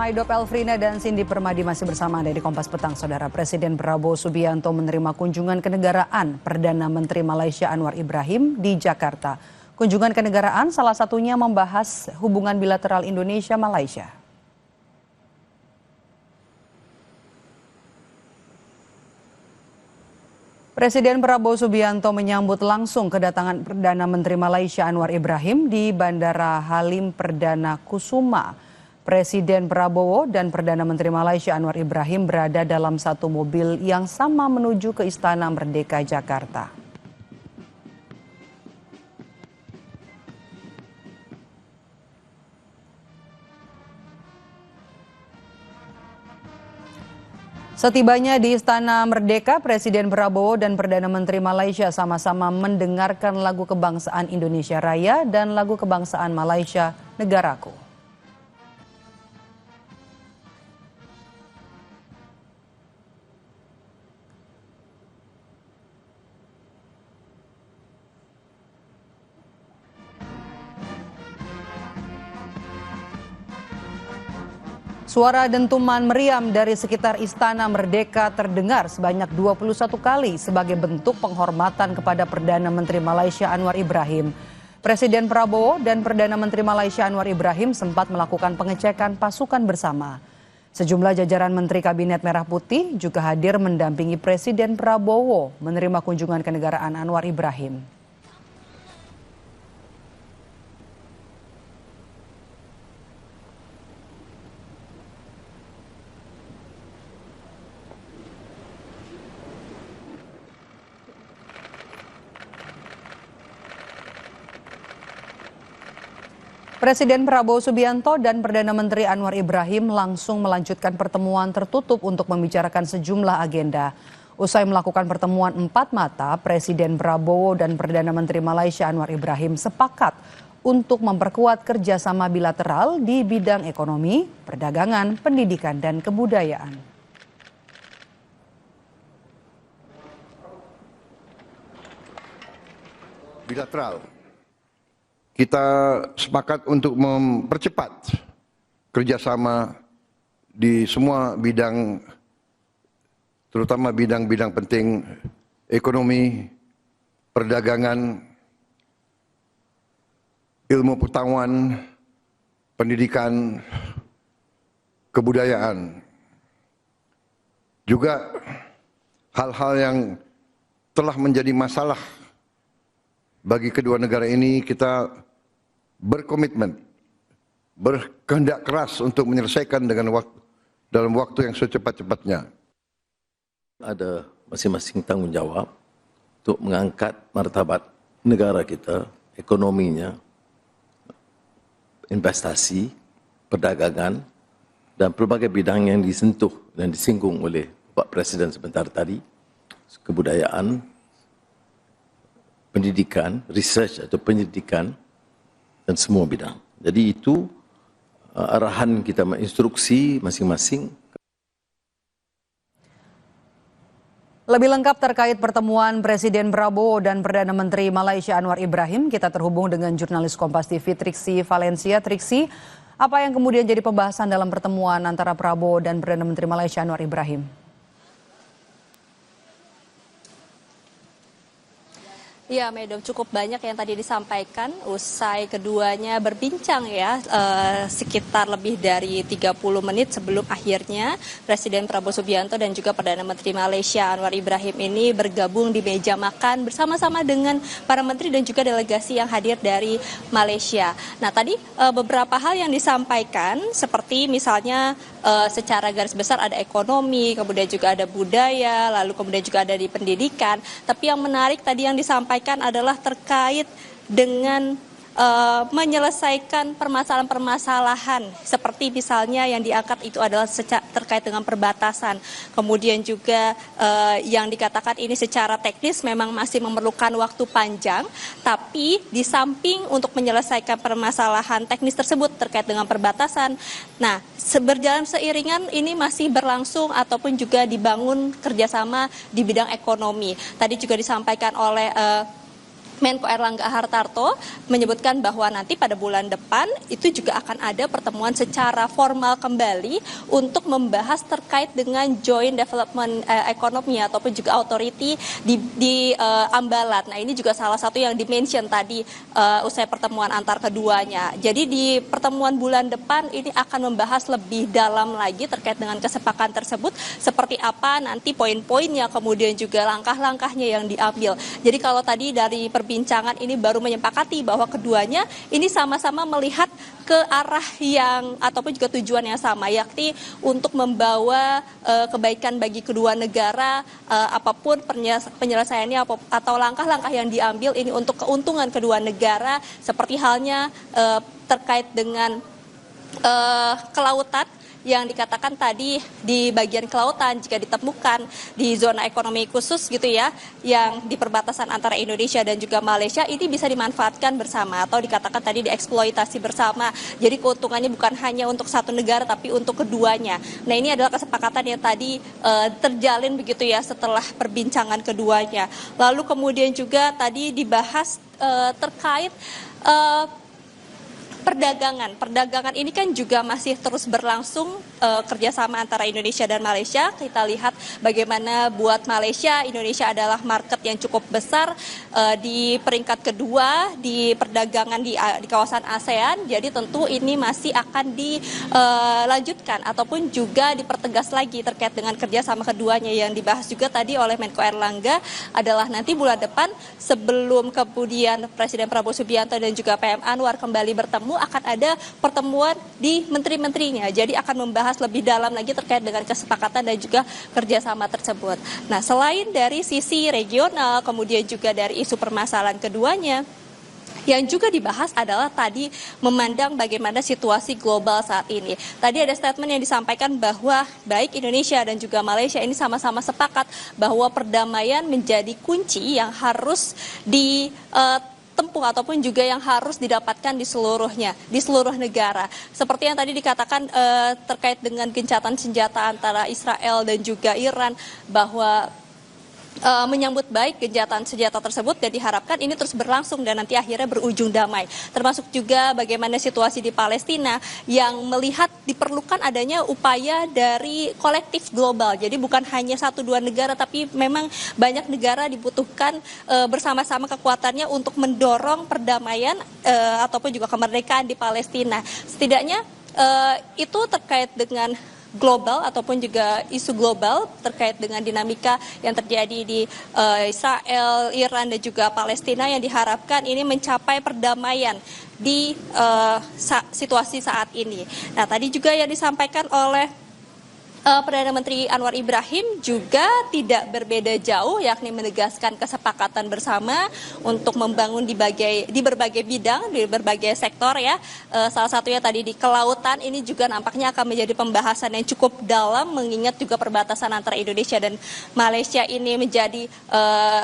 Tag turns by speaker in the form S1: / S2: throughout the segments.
S1: Haidop Elfrina dan Cindy Permadi masih bersama Anda di Kompas Petang, Saudara. Presiden Prabowo Subianto menerima kunjungan kenegaraan Perdana Menteri Malaysia Anwar Ibrahim di Jakarta. Kunjungan kenegaraan salah satunya membahas hubungan bilateral Indonesia-Malaysia. Presiden Prabowo Subianto menyambut langsung kedatangan Perdana Menteri Malaysia Anwar Ibrahim di Bandara Halim Perdana Kusuma. Presiden Prabowo dan Perdana Menteri Malaysia Anwar Ibrahim berada dalam satu mobil yang sama menuju ke Istana Merdeka Jakarta. Setibanya di Istana Merdeka, Presiden Prabowo dan Perdana Menteri Malaysia sama-sama mendengarkan lagu kebangsaan Indonesia Raya dan lagu kebangsaan Malaysia Negaraku. Suara dentuman meriam dari sekitar Istana Merdeka terdengar sebanyak 21 kali sebagai bentuk penghormatan kepada Perdana Menteri Malaysia Anwar Ibrahim. Presiden Prabowo dan Perdana Menteri Malaysia Anwar Ibrahim sempat melakukan pengecekan pasukan bersama. Sejumlah jajaran Menteri Kabinet Merah Putih juga hadir mendampingi Presiden Prabowo menerima kunjungan kenegaraan Anwar Ibrahim. Presiden Prabowo Subianto dan Perdana Menteri Anwar Ibrahim langsung melanjutkan pertemuan tertutup untuk membicarakan sejumlah agenda. Usai melakukan pertemuan empat mata, Presiden Prabowo dan Perdana Menteri Malaysia Anwar Ibrahim sepakat untuk memperkuat kerjasama bilateral di bidang ekonomi, perdagangan, pendidikan, dan kebudayaan.
S2: Bilateral. Kita sepakat untuk mempercepat kerjasama di semua bidang, terutama bidang-bidang penting ekonomi, perdagangan, ilmu pengetahuan, pendidikan, kebudayaan. Juga hal-hal yang telah menjadi masalah bagi kedua negara ini, kita berkomitmen, berkehendak keras untuk menyelesaikan dalam waktu yang secepat-cepatnya.
S3: Ada masing-masing tanggung jawab untuk mengangkat martabat negara kita, ekonominya, investasi, perdagangan, dan pelbagai bidang yang disentuh dan disinggung oleh Pak Presiden sebentar tadi, kebudayaan, pendidikan, research atau pendidikan, dan semua bidang. Jadi itu arahan kita, instruksi masing-masing.
S1: Lebih lengkap terkait pertemuan Presiden Prabowo dan Perdana Menteri Malaysia Anwar Ibrahim, kita terhubung dengan jurnalis Kompas TV Triksi Valencia. Triksi, apa yang kemudian jadi pembahasan dalam pertemuan antara Prabowo dan Perdana Menteri Malaysia Anwar Ibrahim?
S4: Ya, Medom, cukup banyak yang tadi disampaikan usai keduanya berbincang ya sekitar lebih dari 30 menit sebelum akhirnya Presiden Prabowo Subianto dan juga Perdana Menteri Malaysia Anwar Ibrahim ini bergabung di meja makan bersama-sama dengan para menteri dan juga delegasi yang hadir dari Malaysia. Nah, tadi beberapa hal yang disampaikan seperti misalnya secara garis besar ada ekonomi, kemudian juga ada budaya, lalu kemudian juga ada di pendidikan. Tapi yang menarik tadi yang disampaikan adalah terkait dengan menyelesaikan permasalahan-permasalahan seperti misalnya yang diangkat itu adalah terkait dengan perbatasan. Kemudian juga yang dikatakan ini secara teknis memang masih memerlukan waktu panjang, tapi di samping untuk menyelesaikan permasalahan teknis tersebut terkait dengan perbatasan, nah berjalan seiringan ini masih berlangsung ataupun juga dibangun kerjasama di bidang ekonomi. Tadi juga disampaikan oleh Menko Airlangga Hartarto menyebutkan bahwa nanti pada bulan depan itu juga akan ada pertemuan secara formal kembali untuk membahas terkait dengan Joint Development Economy ataupun juga Authority di Ambalat. Nah, ini juga salah satu yang dimention tadi usai pertemuan antar keduanya. Jadi di pertemuan bulan depan ini akan membahas lebih dalam lagi terkait dengan kesepakatan tersebut, seperti apa nanti poin-poinnya, kemudian juga langkah-langkahnya yang diambil. Jadi kalau tadi dari perbincangan ini baru menyepakati bahwa keduanya ini sama-sama melihat ke arah yang ataupun juga tujuan yang sama, yakni untuk membawa kebaikan bagi kedua negara, apapun penyelesaiannya atau langkah-langkah yang diambil ini untuk keuntungan kedua negara, seperti halnya terkait dengan kelautan yang dikatakan tadi di bagian kelautan jika ditemukan di zona ekonomi khusus gitu ya, yang di perbatasan antara Indonesia dan juga Malaysia, ini bisa dimanfaatkan bersama atau dikatakan tadi dieksploitasi bersama. Jadi keuntungannya bukan hanya untuk satu negara tapi untuk keduanya. Nah, ini adalah kesepakatan yang tadi terjalin begitu ya setelah perbincangan keduanya. Lalu kemudian juga tadi dibahas terkait perdagangan ini kan juga masih terus berlangsung kerjasama antara Indonesia dan Malaysia. Kita lihat bagaimana buat Malaysia, Indonesia adalah market yang cukup besar di peringkat kedua di perdagangan di kawasan ASEAN. Jadi tentu ini masih akan dilanjutkan ataupun juga dipertegas lagi terkait dengan kerjasama keduanya yang dibahas juga tadi oleh Menko Airlangga adalah nanti bulan depan sebelum kemudian Presiden Prabowo Subianto dan juga PM Anwar kembali bertemu, akan ada pertemuan di menteri-menterinya. Jadi akan membahas lebih dalam lagi terkait dengan kesepakatan dan juga kerjasama tersebut. Nah, selain dari sisi regional, kemudian juga dari isu permasalahan keduanya, yang juga dibahas adalah tadi memandang bagaimana situasi global saat ini. Tadi ada statement yang disampaikan bahwa baik Indonesia dan juga Malaysia ini sama-sama sepakat bahwa perdamaian menjadi kunci yang harus tempuh ataupun juga yang harus didapatkan di seluruh negara. Seperti yang tadi dikatakan terkait dengan gencatan senjata antara Israel dan juga Iran, bahwa menyambut baik gencatan senjata tersebut dan diharapkan ini terus berlangsung dan nanti akhirnya berujung damai. Termasuk juga bagaimana situasi di Palestina yang melihat diperlukan adanya upaya dari kolektif global. Jadi bukan hanya 1-2 negara tapi memang banyak negara dibutuhkan bersama-sama kekuatannya untuk mendorong perdamaian ataupun juga kemerdekaan di Palestina. Setidaknya itu terkait dengan global ataupun juga isu global terkait dengan dinamika yang terjadi di Israel, Iran dan juga Palestina yang diharapkan ini mencapai perdamaian di situasi saat ini. Nah, tadi juga yang disampaikan oleh Perdana Menteri Anwar Ibrahim juga tidak berbeda jauh, yakni menegaskan kesepakatan bersama untuk membangun di berbagai bidang, di berbagai sektor ya. Salah satunya tadi di kelautan, ini juga nampaknya akan menjadi pembahasan yang cukup dalam, mengingat juga perbatasan antara Indonesia dan Malaysia ini menjadi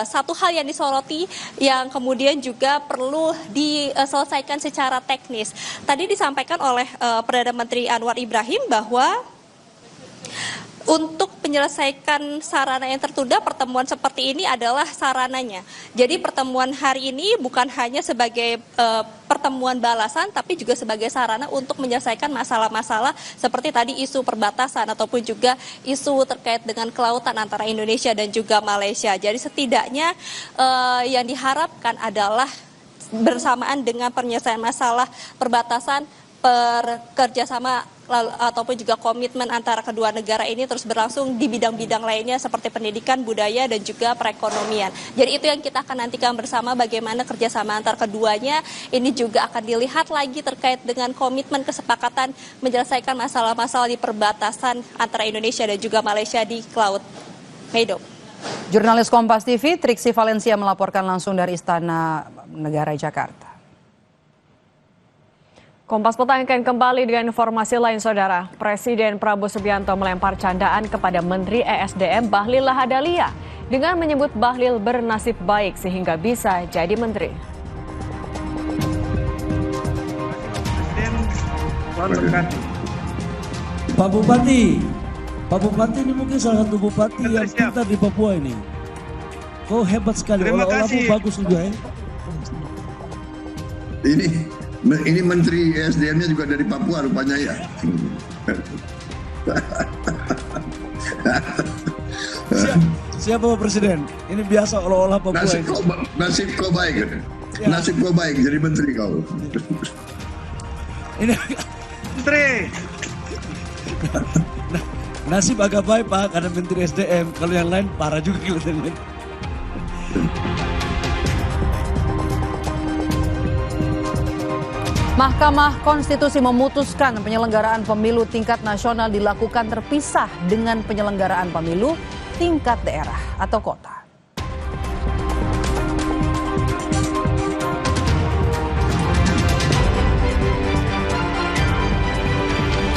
S4: satu hal yang disoroti yang kemudian juga perlu diselesaikan secara teknis. Tadi disampaikan oleh Perdana Menteri Anwar Ibrahim bahwa untuk menyelesaikan sarana yang tertunda, pertemuan seperti ini adalah sarananya. Jadi pertemuan hari ini bukan hanya sebagai pertemuan balasan, tapi juga sebagai sarana untuk menyelesaikan masalah-masalah seperti tadi isu perbatasan ataupun juga isu terkait dengan kelautan antara Indonesia dan juga Malaysia. Jadi setidaknya yang diharapkan adalah bersamaan dengan penyelesaian masalah perbatasan, kerjasama ataupun juga komitmen antara kedua negara ini terus berlangsung di bidang-bidang lainnya seperti pendidikan, budaya, dan juga perekonomian. Jadi itu yang kita akan nantikan bersama bagaimana kerjasama antar keduanya. Ini juga akan dilihat lagi terkait dengan komitmen kesepakatan menyelesaikan masalah-masalah di perbatasan antara Indonesia dan juga Malaysia di Laut. Meido.
S1: Jurnalis Kompas TV, Triksi Valencia melaporkan langsung dari Istana Negara Jakarta.
S5: Kompas Petang akan kembali dengan informasi lain, Saudara. Presiden Prabowo Subianto melempar candaan kepada Menteri ESDM Bahlil Lahadalia dengan menyebut Bahlil bernasib baik sehingga bisa jadi menteri.
S6: Pak Bupati ini mungkin salah satu bupati yang pintar di Papua ini. Kau hebat sekali, olah-olahmu bagus juga ya.
S2: Ini Menteri SDM-nya juga dari Papua rupanya ya.
S6: Siapa Pak Presiden? Ini biasa olah-olah Papua.
S2: Nasib kau baik kan? Ya. Nasib kau baik jadi menteri kau.
S6: Ini menteri. Nasib agak baik Pak karena Menteri SDM. Kalau yang lain parah juga kelihatannya.
S1: Mahkamah Konstitusi memutuskan penyelenggaraan pemilu tingkat nasional dilakukan terpisah dengan penyelenggaraan pemilu tingkat daerah atau kota.